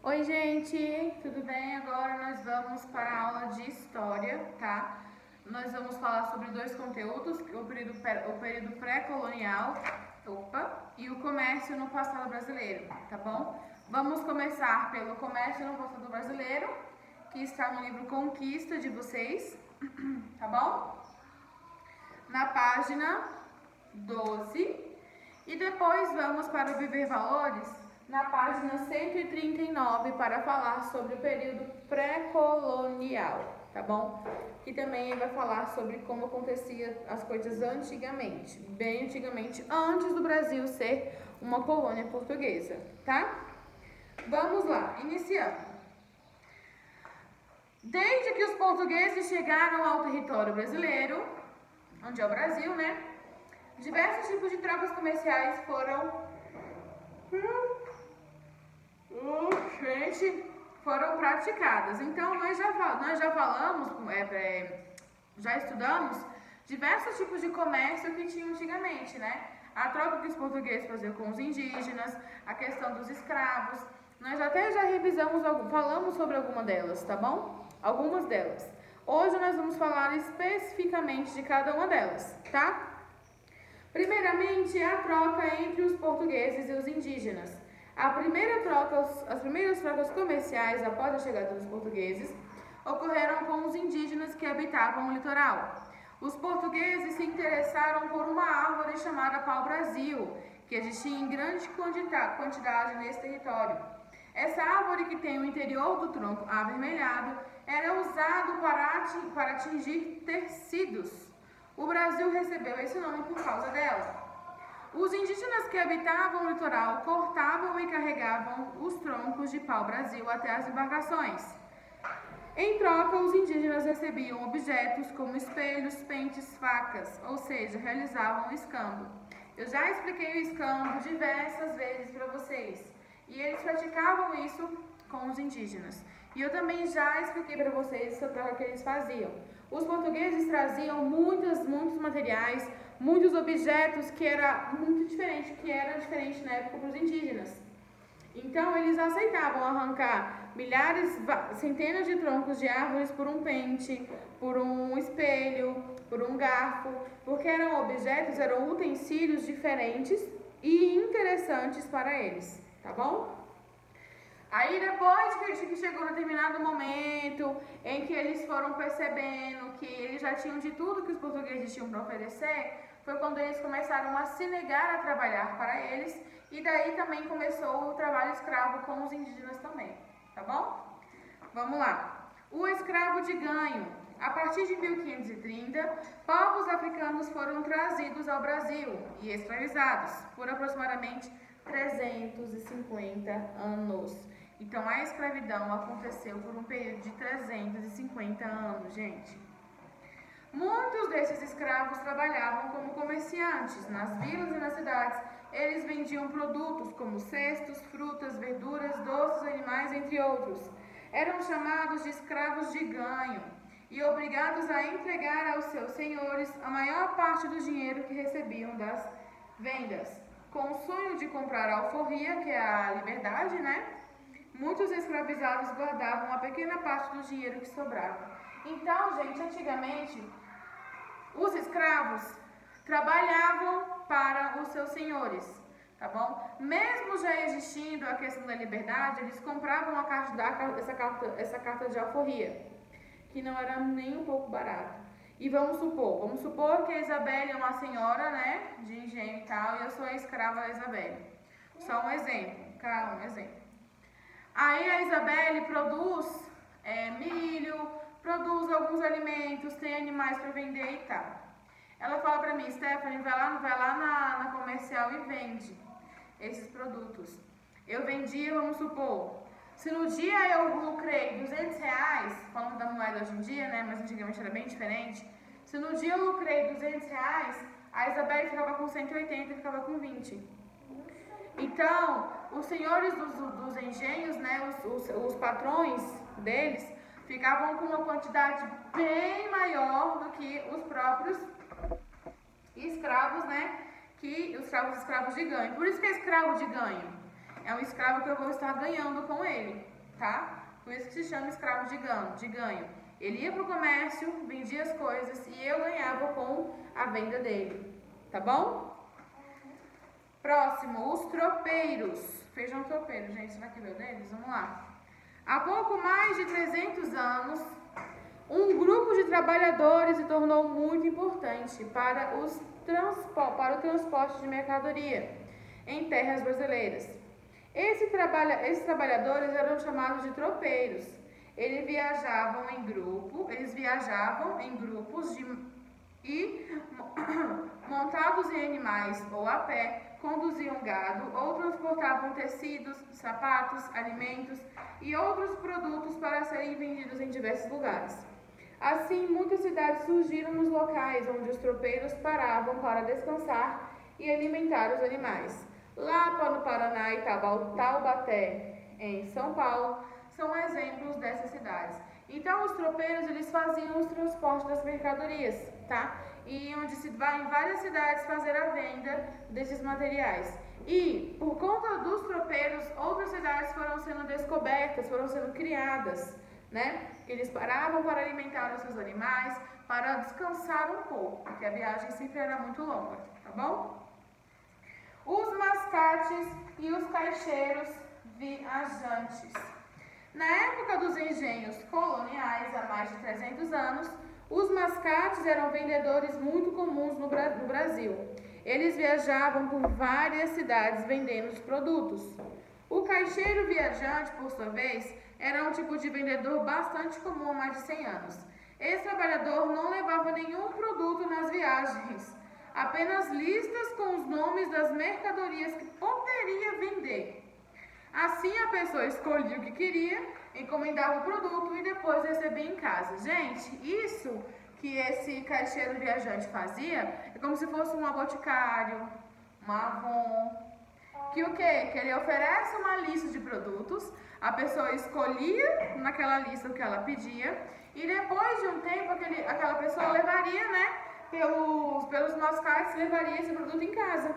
Oi, gente, tudo bem? Agora nós vamos para a aula de História, tá? Nós vamos falar sobre dois conteúdos, o período pré-colonial, e o comércio no passado brasileiro, tá bom? Vamos começar pelo comércio no passado brasileiro, que está no livro Conquista de vocês, tá bom? Na página 12. E depois vamos para o Viver Valores, na página 139, para falar sobre o período pré-colonial, tá bom? Que também vai falar sobre como acontecia as coisas antigamente, bem antigamente, antes do Brasil ser uma colônia portuguesa, tá? Vamos lá, iniciando. Desde que os portugueses chegaram ao território brasileiro, onde é o Brasil, né? Diversos tipos de trocas comerciais foram praticadas. Então, nós já falamos, já estudamos diversos tipos de comércio que tinham antigamente, né? A troca que os portugueses faziam com os indígenas, a questão dos escravos. Nós até já revisamos, falamos sobre alguma delas, tá bom? Algumas delas. Hoje nós vamos falar especificamente de cada uma delas, tá? Primeiramente, a troca entre os portugueses e os indígenas. As primeiras trocas comerciais após a chegada dos portugueses ocorreram com os indígenas que habitavam o litoral. Os portugueses se interessaram por uma árvore chamada pau-brasil, que existia em grande quantidade nesse território. Essa árvore, que tem o interior do tronco avermelhado, era usado para atingir tecidos. O Brasil recebeu esse nome por causa dela. Os indígenas que habitavam o litoral cortavam e carregavam os troncos de pau-brasil até as embarcações. Em troca, os indígenas recebiam objetos como espelhos, pentes, facas, ou seja, realizavam o escambo. Eu já expliquei o escambo diversas vezes para vocês, e eles praticavam isso com os indígenas. E eu também já expliquei para vocês sobre o que eles faziam. Os portugueses traziam muitos materiais, muitos objetos que era diferente na época para os indígenas. Então eles aceitavam arrancar centenas de troncos de árvores por um pente, por um espelho, por um garfo, porque eram utensílios diferentes e interessantes para eles, tá bom? Aí depois que chegou um determinado momento em que eles foram percebendo que eles já tinham de tudo que os portugueses tinham para oferecer, foi quando eles começaram a se negar a trabalhar para eles, e daí também começou o trabalho escravo com os indígenas também, tá bom? Vamos lá. O escravo de ganho. A partir de 1530, povos africanos foram trazidos ao Brasil e escravizados por aproximadamente 350 anos. Então, a escravidão aconteceu por um período de 350 anos, gente. Muitos desses escravos trabalhavam como comerciantes nas vilas e nas cidades. Eles vendiam produtos como cestos, frutas, verduras, doces, animais, entre outros. Eram chamados de escravos de ganho e obrigados a entregar aos seus senhores a maior parte do dinheiro que recebiam das vendas. Com o sonho de comprar a alforria, que é a liberdade, né? Muitos escravizados guardavam uma pequena parte do dinheiro que sobrava. Então, gente, antigamente, os escravos trabalhavam para os seus senhores, tá bom? Mesmo já existindo a questão da liberdade, eles compravam essa carta de alforria, que não era nem um pouco barata. E vamos supor que a Isabelle é uma senhora, né, de engenho e tal, e eu sou a escrava da Isabelle. Só um exemplo, um exemplo. Aí a Isabelle produz milho, produz alguns alimentos, tem animais para vender e tal. Ela fala para mim: Stephanie, vai lá na comercial e vende esses produtos. Eu vendi, vamos supor, se no dia eu lucrei R$200, falando da moeda hoje em dia, né, mas antigamente era bem diferente. Se no dia eu lucrei R$200, a Isabelle ficava com 180 e ficava com 20. Então, os senhores dos engenhos, né, os patrões deles, ficavam com uma quantidade bem maior do que os próprios escravos, né, os escravos de ganho. Por isso que é escravo de ganho. é um escravo que eu vou estar ganhando com ele, tá? Por isso que se chama escravo de ganho. Ele ia para o comércio, vendia as coisas e eu ganhava com a venda dele, tá bom? Próximo, os tropeiros. Feijão tropeiro, gente, será que veio deles? Vamos lá. Há pouco mais de 300 anos, um grupo de trabalhadores se tornou muito importante para o transporte de mercadoria em terras brasileiras. Esses trabalhadores eram chamados de tropeiros. Eles viajavam em grupos e montados em animais ou a pé, conduziam gado ou transportavam tecidos, sapatos, alimentos e outros produtos para serem vendidos em diversos lugares. Assim, muitas cidades surgiram nos locais onde os tropeiros paravam para descansar e alimentar os animais. Lapa, no Paraná, e Taubaté, em São Paulo, são exemplos dessas cidades. Então, os tropeiros, eles faziam os transportes das mercadorias, tá? E onde se vai em várias cidades fazer a venda desses materiais. E, por conta dos tropeiros, outras cidades foram sendo descobertas, foram sendo criadas, né? Eles paravam para alimentar os seus animais, para descansar um pouco, porque a viagem sempre era muito longa, tá bom? Os mascates e os caixeiros viajantes. Na época dos engenhos coloniais, há mais de 300 anos, os mascates eram vendedores muito comuns no Brasil. Eles viajavam por várias cidades vendendo os produtos. O caixeiro viajante, por sua vez, era um tipo de vendedor bastante comum há mais de 100 anos. Esse trabalhador não levava nenhum produto nas viagens, apenas listas com os nomes das mercadorias que poderia vender. Assim, a pessoa escolhia o que queria, encomendava o produto e depois recebia em casa. Gente, isso que esse caixeiro viajante fazia é como se fosse um boticário, um Avon, que o quê? Que ele oferece uma lista de produtos, a pessoa escolhia naquela lista o que ela pedia e depois de um tempo aquela pessoa levaria, né, pelos mascates, levaria esse produto em casa,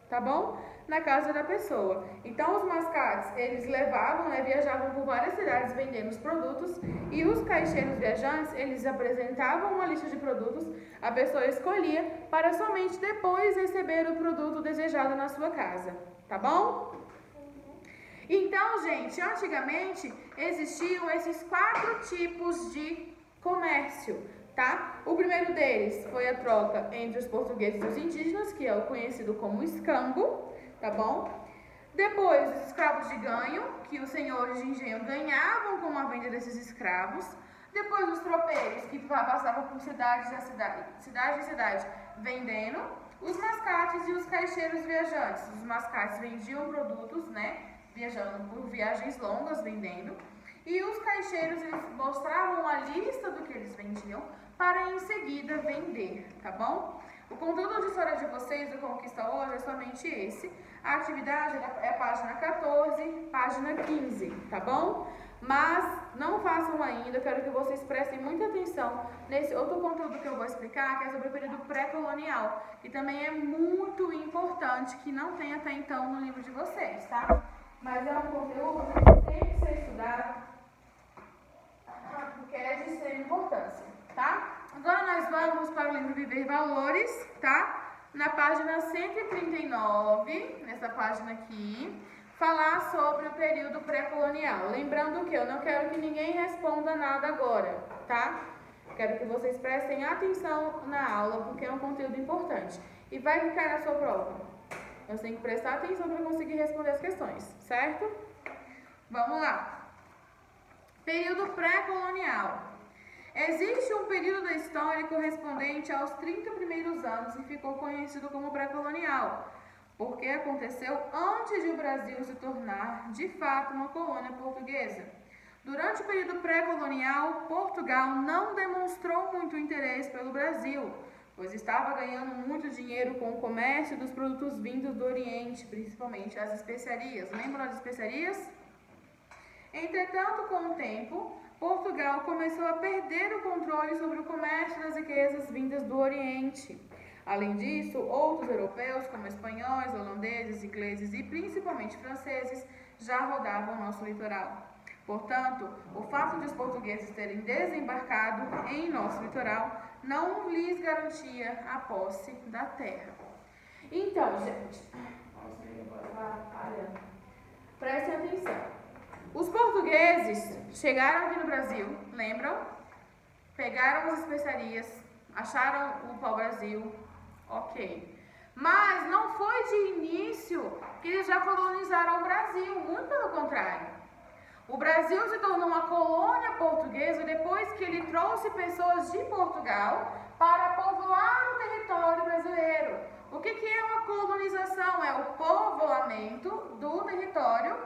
tá bom? Na casa da pessoa. Então, os mascates, eles levavam, né, viajavam por várias cidades vendendo os produtos e os caixeiros viajantes, eles apresentavam uma lista de produtos, a pessoa escolhia para somente depois receber o produto desejado na sua casa, tá bom? Então, gente, antigamente existiam esses 4 tipos de comércio, tá? O primeiro deles foi a troca entre os portugueses e os indígenas, que é o conhecido como escambo, tá bom? Depois, os escravos de ganho, que os senhores de engenho ganhavam com a venda desses escravos. Depois, os tropeiros, que passavam por cidade em cidade, vendendo. Os mascates e os caixeiros viajantes. Os mascates vendiam produtos, né? Viajando por viagens longas, vendendo. E os caixeiros, eles mostravam a lista do que eles vendiam para em seguida vender, tá bom? O conteúdo de história de vocês do Conquista Hoje é somente esse. A atividade é a página 14, página 15, tá bom? Mas não façam ainda, eu quero que vocês prestem muita atenção nesse outro conteúdo que eu vou explicar, que é sobre o período pré-colonial, que também é muito importante, que não tem até então no livro de vocês, tá? Mas é um conteúdo que tem que ser estudado, porque é de extrema importância, tá? Agora nós vamos para o livro Viver Valores, tá? Na página 139, nessa página aqui, falar sobre o período pré-colonial. Lembrando que eu não quero que ninguém responda nada agora, tá? Quero que vocês prestem atenção na aula, porque é um conteúdo importante. E vai ficar na sua prova. Você tem que prestar atenção para conseguir responder as questões, certo? Vamos lá. Período pré-colonial. Existe um período da história correspondente aos 30 primeiros anos e ficou conhecido como pré-colonial, porque aconteceu antes de o Brasil se tornar, de fato, uma colônia portuguesa. Durante o período pré-colonial, Portugal não demonstrou muito interesse pelo Brasil, pois estava ganhando muito dinheiro com o comércio dos produtos vindos do Oriente, principalmente as especiarias. Lembram das especiarias? Entretanto, com o tempo, Portugal começou a perder o controle sobre o comércio das riquezas vindas do Oriente. Além disso, outros europeus, como espanhóis, holandeses, ingleses e principalmente franceses, já rodavam o nosso litoral. Portanto, o fato de os portugueses terem desembarcado em nosso litoral não lhes garantia a posse da terra. Então, gente, prestem atenção. Os portugueses chegaram aqui no Brasil, lembram? Pegaram as especiarias, acharam o pau-brasil, ok. Mas não foi de início que eles já colonizaram o Brasil, muito pelo contrário. O Brasil se tornou uma colônia portuguesa depois que ele trouxe pessoas de Portugal para povoar o território brasileiro. O que é uma colonização? É o povoamento do território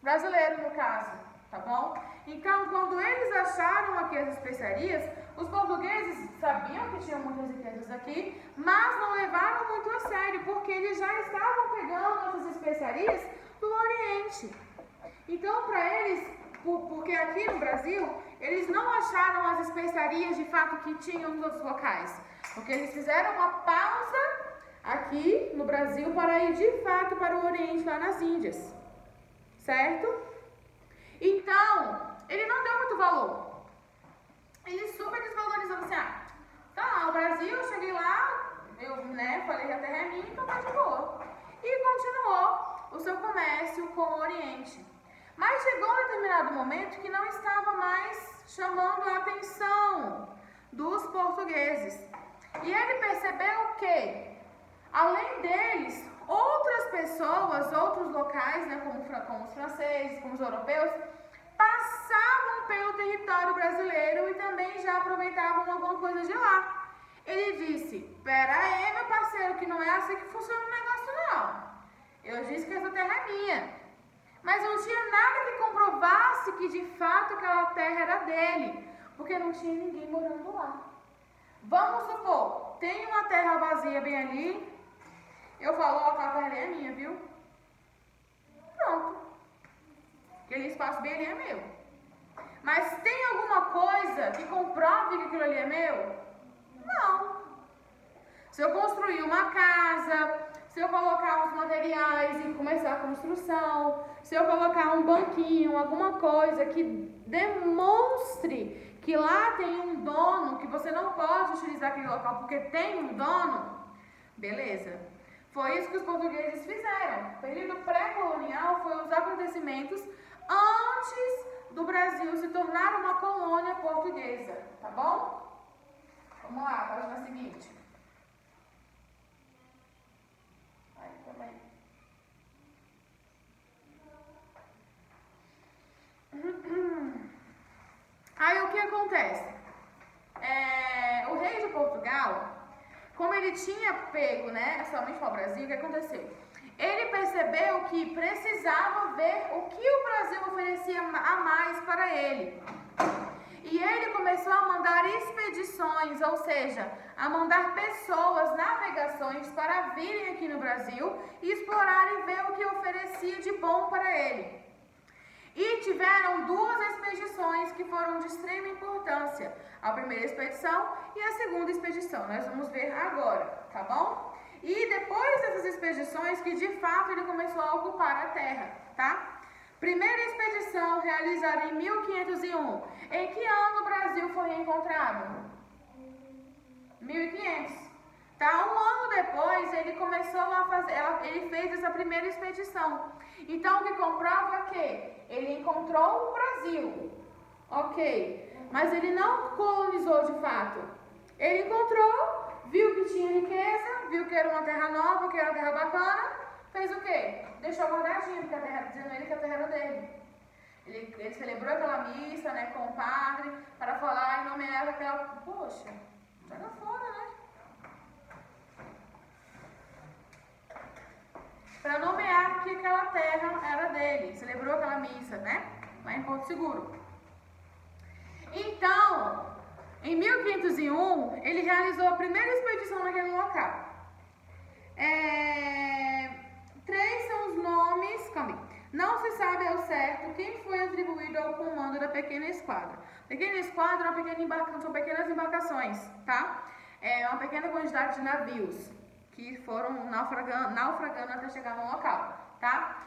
brasileiro, no caso, tá bom? Então, quando eles acharam aqui as especiarias, os portugueses sabiam que tinham muitas riquezas aqui, mas não levaram muito a sério, porque eles já estavam pegando essas especiarias do Oriente. Então, para eles, porque aqui no Brasil, eles não acharam as especiarias de fato que tinham nos outros locais, porque eles fizeram uma pausa aqui no Brasil para ir de fato para o Oriente, lá nas Índias, certo? Então, ele não deu muito valor. Ele super desvalorizou, assim, tá, o Brasil, eu cheguei lá, eu, falei que a terra é minha, então tá de boa. E continuou o seu comércio com o Oriente. Mas chegou um determinado momento que não estava mais chamando a atenção dos portugueses. E ele percebeu que, além deles, outras pessoas, outros locais, como os franceses, como os europeus, passavam pelo território brasileiro e também já aproveitavam alguma coisa de lá. Ele disse, pera aí, meu parceiro, que não é assim que funciona o negócio, não. Eu disse que essa terra é minha. Mas não tinha nada que comprovasse que de fato aquela terra era dele, porque não tinha ninguém morando lá. Vamos supor, tem uma terra vazia bem ali, eu falo, aquela terra ali é minha, viu? Pronto. Aquele espaço bem ali é meu. Mas tem alguma coisa que comprove que aquilo ali é meu? Não. Se eu construir uma casa, se eu colocar uns materiais e começar a construção, se eu colocar um banquinho, alguma coisa que demonstre que lá tem um dono, que você não pode utilizar aquele local porque tem um dono, beleza. Foi isso que os portugueses fizeram. O período pré-colonial foi os acontecimentos antes do Brasil se tornar uma colônia portuguesa, tá bom? Vamos lá, página seguinte. Aí o que acontece? O rei de Portugal, como ele tinha pego, somente para o Brasil, o que aconteceu? Ele percebeu que precisava ver o que o Brasil oferecia a mais para ele. E ele começou a mandar expedições, ou seja, a mandar pessoas, navegações para virem aqui no Brasil e explorar e ver o que oferecia de bom para ele. E tiveram duas expedições que foram de extrema importância. A primeira expedição e a segunda expedição. Nós vamos ver agora, tá bom? E depois dessas expedições que de fato ele começou a ocupar a terra, tá? Primeira expedição realizada em 1501. Em que ano o Brasil foi encontrado? 1500. Tá? Um ano depois ele começou a fazer, ele fez essa primeira expedição. Então o que comprova que ele encontrou o Brasil, ok? Mas ele não colonizou de fato. Ele encontrou, viu que tinha riqueza, viu que era uma terra nova, que era uma terra bacana, fez o quê? Deixou guardadinho, porque a terra, dizendo ele que a terra era dele. Ele celebrou aquela missa, com o padre, para falar e nomear aquela... Poxa, joga fora, né? Para nomear que aquela terra era dele. Celebrou aquela missa, lá em Porto Seguro. Então, em 1501, ele realizou a primeira expedição naquele local. Três são os nomes... Não se sabe ao certo quem foi atribuído ao comando da pequena esquadra. Pequena esquadra é uma pequena embarcação, são pequenas embarcações, tá? uma pequena quantidade de navios que foram naufragando até chegar no local, tá?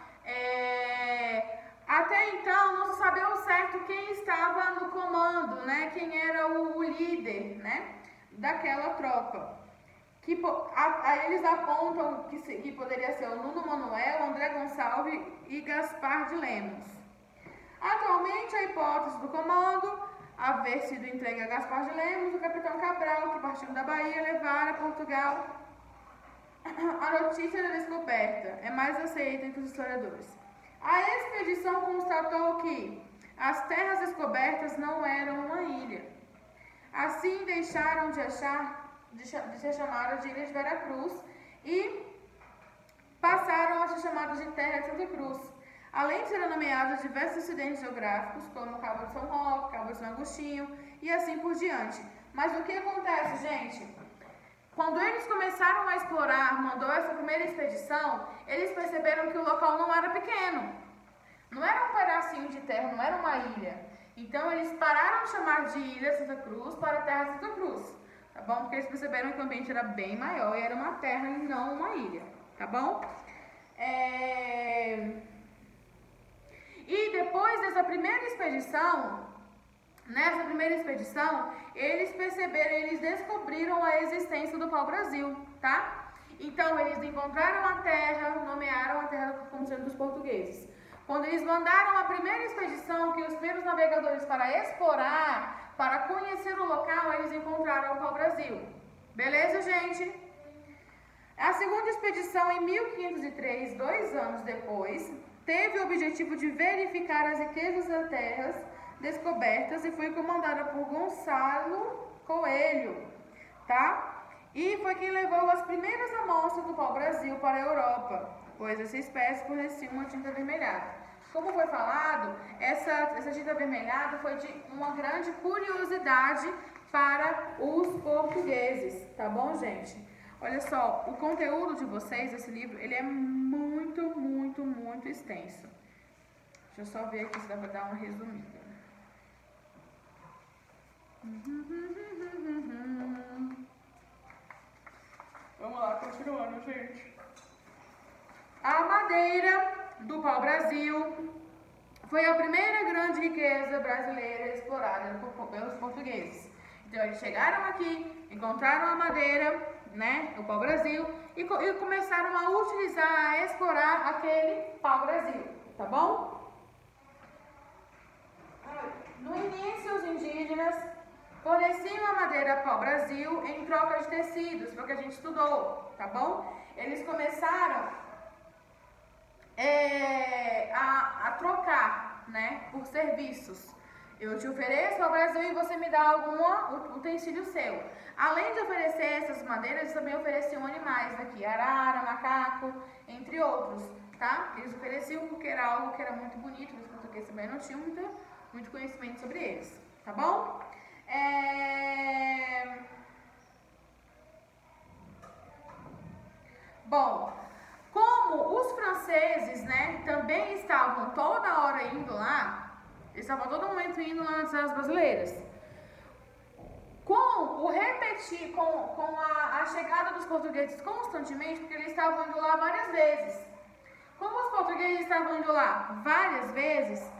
Até então não se sabia ao certo quem estava no comando, né? Quem era o líder, né? Daquela tropa. Eles apontam que poderia ser o Nuno Manoel, André Gonçalves e Gaspar de Lemos. Atualmente, a hipótese do comando haver sido entregue a Gaspar de Lemos, o capitão Cabral, que partindo da Bahia, levar a Portugal a notícia da descoberta. É mais aceita entre os historiadores. A expedição constatou que as terras descobertas não eram uma ilha. Assim, deixaram de ser chamadas de Ilha de Veracruz e passaram a ser chamadas de Terra de Santa Cruz. Além de serem nomeados diversos acidentes geográficos, como Cabo de São Roque, Cabo de São Agostinho e assim por diante. Mas o que acontece, gente? Quando eles começaram a explorar, mandou essa primeira expedição, eles perceberam que o local não era pequeno. Não era um pedacinho de terra, não era uma ilha. Então, eles pararam de chamar de Ilha Santa Cruz para Terra Santa Cruz. Tá bom? Porque eles perceberam que o ambiente era bem maior e era uma terra e não uma ilha. Tá bom? E depois dessa primeira expedição, eles descobriram a existência do pau-brasil, tá? Então, eles encontraram a terra, nomearam a terra como sendo dos portugueses. Quando eles mandaram a primeira expedição, que os primeiros navegadores para explorar, para conhecer o local, eles encontraram o pau-brasil. Beleza, gente? A segunda expedição, em 1503, 2 anos depois, teve o objetivo de verificar as riquezas das terras descobertas e foi comandada por Gonçalo Coelho, tá? E foi quem levou as primeiras amostras do pau-brasil para a Europa, pois essa espécie fornecia uma tinta avermelhada. Como foi falado, essa tinta avermelhada foi de uma grande curiosidade para os portugueses, tá bom, gente? Olha só, o conteúdo de vocês, esse livro, ele é muito, muito, muito extenso. Deixa eu só ver aqui se dá para dar uma resumida. Vamos lá, continuando, gente. A madeira do pau-brasil foi a primeira grande riqueza brasileira explorada pelos portugueses. Então, eles chegaram aqui, encontraram a madeira, né, o pau-brasil, e começaram a utilizar, a explorar aquele pau-brasil, tá bom? No início, os indígenas forneciam a madeira pau-brasil em troca de tecidos, foi o que a gente estudou, tá bom? Eles começaram a trocar, né, por serviços. Eu te ofereço ao Brasil e você me dá algum utensílio seu. Além de oferecer essas madeiras, eles também ofereciam animais daqui, arara, macaco, entre outros, tá? Eles ofereciam porque era algo que era muito bonito, os portugueses também não tinham muito conhecimento sobre eles, tá bom? Bom, como os franceses, né, também estavam toda hora indo lá, eles estavam a todo momento indo lá nas terras brasileiras. Com a chegada dos portugueses constantemente, porque eles estavam indo lá várias vezes. Como os portugueses estavam indo lá várias vezes,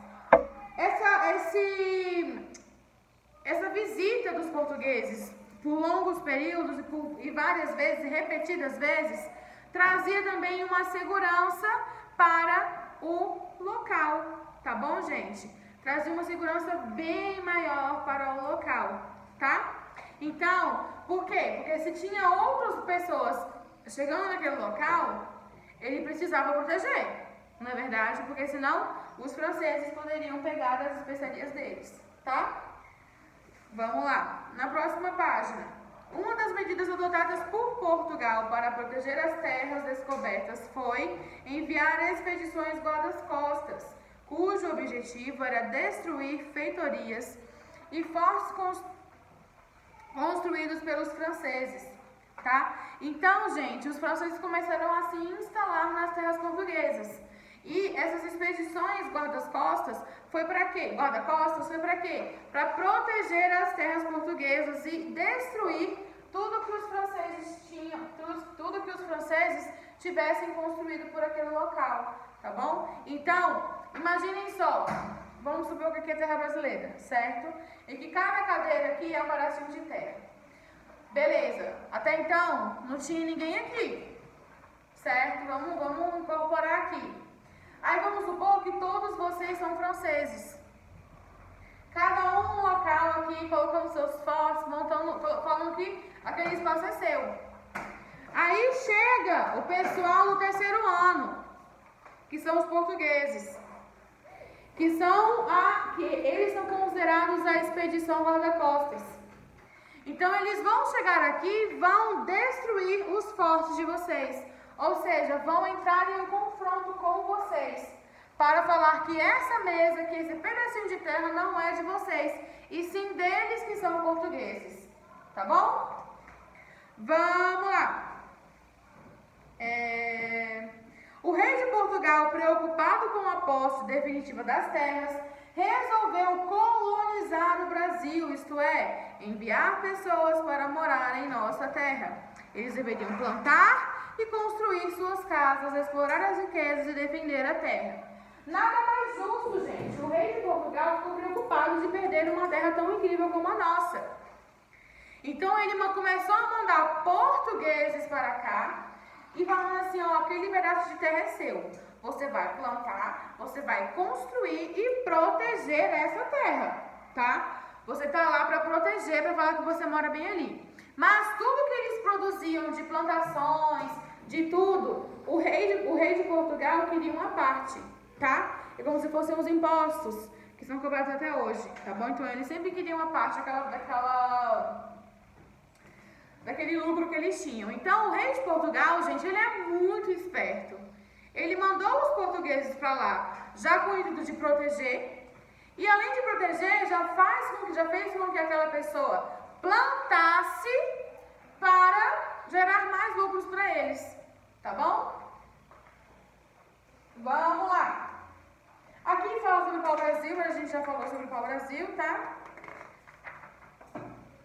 essa visita dos portugueses por longos períodos e várias vezes, repetidas vezes, trazia também uma segurança para o local, tá bom, gente? Trazia uma segurança bem maior para o local, tá? Então, por quê? Porque se tinha outras pessoas chegando naquele local, ele precisava proteger, não é verdade? Porque senão os franceses poderiam pegar as especiarias deles, tá? Vamos lá, na próxima página. Uma das medidas adotadas por Portugal para proteger as terras descobertas foi enviar expedições guarda-costas, cujo objetivo era destruir feitorias e fortes construídos pelos franceses, tá? Então, gente, os franceses começaram a se instalar nas terras portuguesas. E essas expedições guarda-costas foi para quê? Guarda-costas foi para quê? Para proteger as terras portuguesas e destruir tudo que os franceses tinham, tudo que os franceses tivessem construído por aquele local, tá bom? Então, imaginem só, vamos supor que aqui é terra brasileira, certo? E que cada cadeira aqui é um pedacinho de terra. Beleza, até então não tinha ninguém aqui, certo? Vamos incorporar aqui. Aí vamos supor que todos vocês são franceses. Cada um no local aqui, colocando seus fortes, montando, falando que aquele espaço é seu. Aí chega o pessoal do terceiro ano, que são os portugueses, que eles são considerados a expedição guarda-costas. Então eles vão chegar aqui e vão destruir os fortes de vocês, ou seja, vão entrar em um confronto com vocês, para falar que essa mesa, que esse pedacinho de terra não é de vocês, e sim deles que são portugueses, tá bom? Vamos lá. O rei de Portugal, preocupado com a posse definitiva das terras, resolveu colonizar o Brasil, isto é, enviar pessoas para morar em nossa terra. Eles deveriam plantar e construir suas casas, explorar as riquezas e defender a terra. Nada mais justo, gente. O rei de Portugal ficou preocupado de perder uma terra tão incrível como a nossa. Então ele começou a mandar portugueses para cá e falando assim, ó, aquele pedaço de terra é seu. Você vai plantar, você vai construir e proteger essa terra, tá? Você tá lá para proteger, para falar que você mora bem ali. Mas tudo que eles produziam de plantações, de tudo, o rei de Portugal queria uma parte, tá? É como se fossem os impostos que são cobrados até hoje, tá bom? Então ele sempre queria uma parte daquele lucro que eles tinham. Então o rei de Portugal, gente, ele é muito esperto. Ele mandou os portugueses para lá, já com o intuito de proteger, e além de proteger, já fez com que aquela pessoa plantasse para gerar mais lucros para eles, tá bom? Vamos lá. Aqui fala sobre o pau-brasil, a gente já falou sobre o pau-brasil, tá?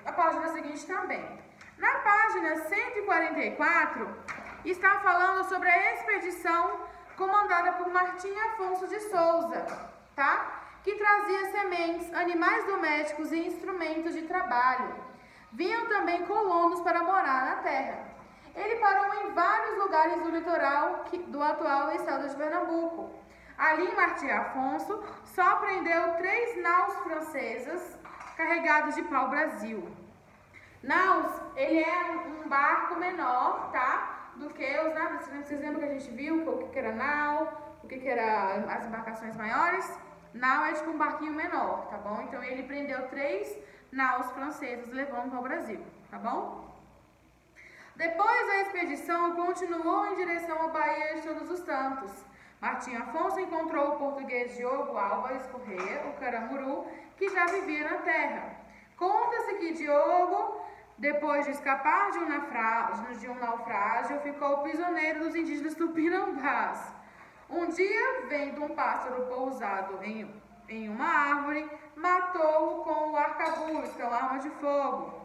A página seguinte também. Na página 144, está falando sobre a expedição comandada por Martim Afonso de Souza, tá? Que trazia sementes, animais domésticos e instrumentos de trabalho. Vinham também colonos para morar na terra. Ele parou em vários lugares do litoral do atual estado de Pernambuco. Ali, Martim Afonso só prendeu 3 naus francesas carregadas de pau-brasil. Naus, ele é um barco menor, tá? Do que os navios. Vocês lembram que a gente viu o que era nau, o que era as embarcações maiores? Nau é tipo um barquinho menor, tá bom? Então ele prendeu 3 naus francesas levando para o Brasil, tá bom? Depois a expedição continuou em direção à Baía de Todos os Santos. Martim Afonso encontrou o português Diogo Álvares Corrêa, o caramuru, que já vivia na terra. Conta-se que Diogo, depois de escapar de um naufrágio, ficou prisioneiro dos indígenas tupinambás. Um dia, vendo um pássaro pousado em uma árvore, matou-o com o arcabuz, que é uma arma de fogo.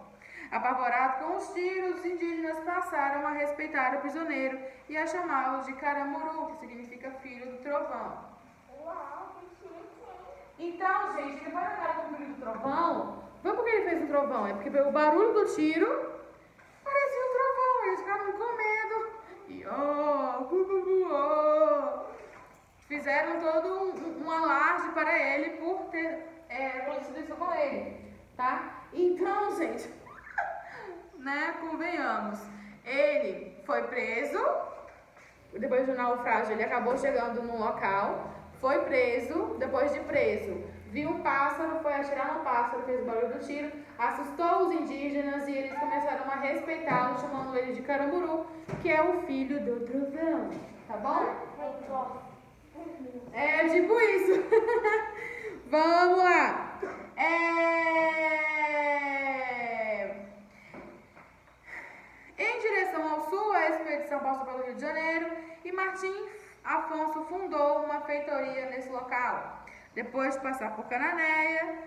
Apavorado com os tiros, os indígenas passaram a respeitar o prisioneiro e a chamá-lo de caramuru, que significa filho do trovão. Uau, que chique! Então, gente, ele foi na cara do filho do trovão. Não porque ele fez um trovão, é porque o barulho do tiro parecia um trovão. Eles ficaram com medo. E fizeram todo um alarde para ele por ter acontecido isso com ele, tá? Então, gente, né, convenhamos, ele foi preso, depois do naufrágio ele acabou chegando no local, foi preso, depois de preso, viu um pássaro, foi atirar no pássaro, fez o barulho do tiro, assustou os indígenas e eles começaram a respeitá-lo, chamando ele de caramuru, que é o filho do trovão, tá bom? É tipo isso. Vamos lá. Em direção ao sul, a expedição passou pelo Rio de Janeiro e Martim Afonso fundou uma feitoria nesse local. Depois de passar por Cananéia,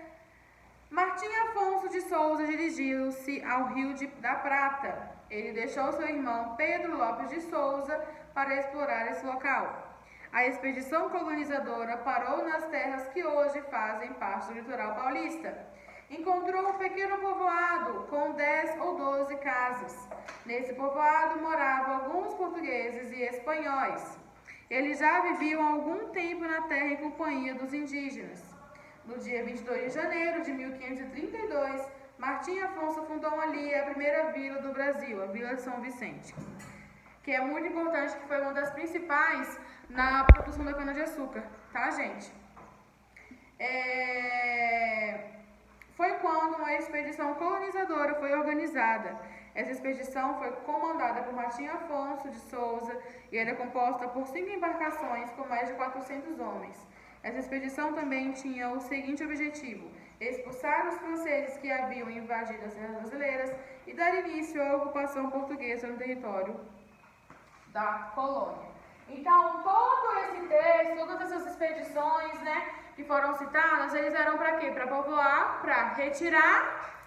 Martim Afonso de Souza dirigiu-se ao Rio da Prata. Ele deixou seu irmão Pedro Lopes de Souza para explorar esse local. A expedição colonizadora parou nas terras que hoje fazem parte do litoral paulista. Encontrou um pequeno povoado com 10 ou 12 casas. Nesse povoado moravam alguns portugueses e espanhóis. Eles já viviam há algum tempo na terra em companhia dos indígenas. No dia 22 de janeiro de 1532, Martim Afonso fundou ali a primeira vila do Brasil, a Vila de São Vicente, que é muito importante, que foi uma das principais na produção da cana-de-açúcar, tá, gente? Foi quando uma expedição colonizadora foi organizada. Essa expedição foi comandada por Martim Afonso de Souza e era composta por 5 embarcações com mais de 400 homens. Essa expedição também tinha o seguinte objetivo: expulsar os franceses que haviam invadido as terras brasileiras e dar início à ocupação portuguesa no território da colônia. Então, todo esse texto, todas essas expedições, né, que foram citadas, eles eram para quê? Para povoar, para retirar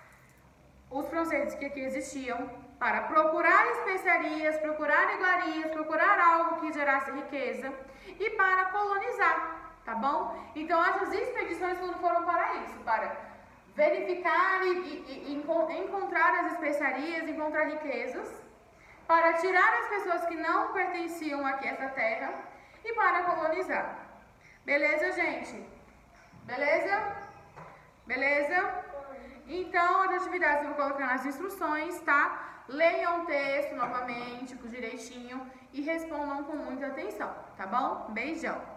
os franceses que aqui existiam, para procurar especiarias, procurar iguarias, procurar algo que gerasse riqueza e para colonizar. Tá bom? Então, essas expedições foram para isso, para verificar e encontrar as especiarias, encontrar riquezas, para tirar as pessoas que não pertenciam aqui a essa terra e para colonizar. Beleza, gente? Beleza? Beleza? Então, as atividades eu vou colocar nas instruções, tá? Leiam o texto novamente, direitinho, e respondam com muita atenção, tá bom? Beijão!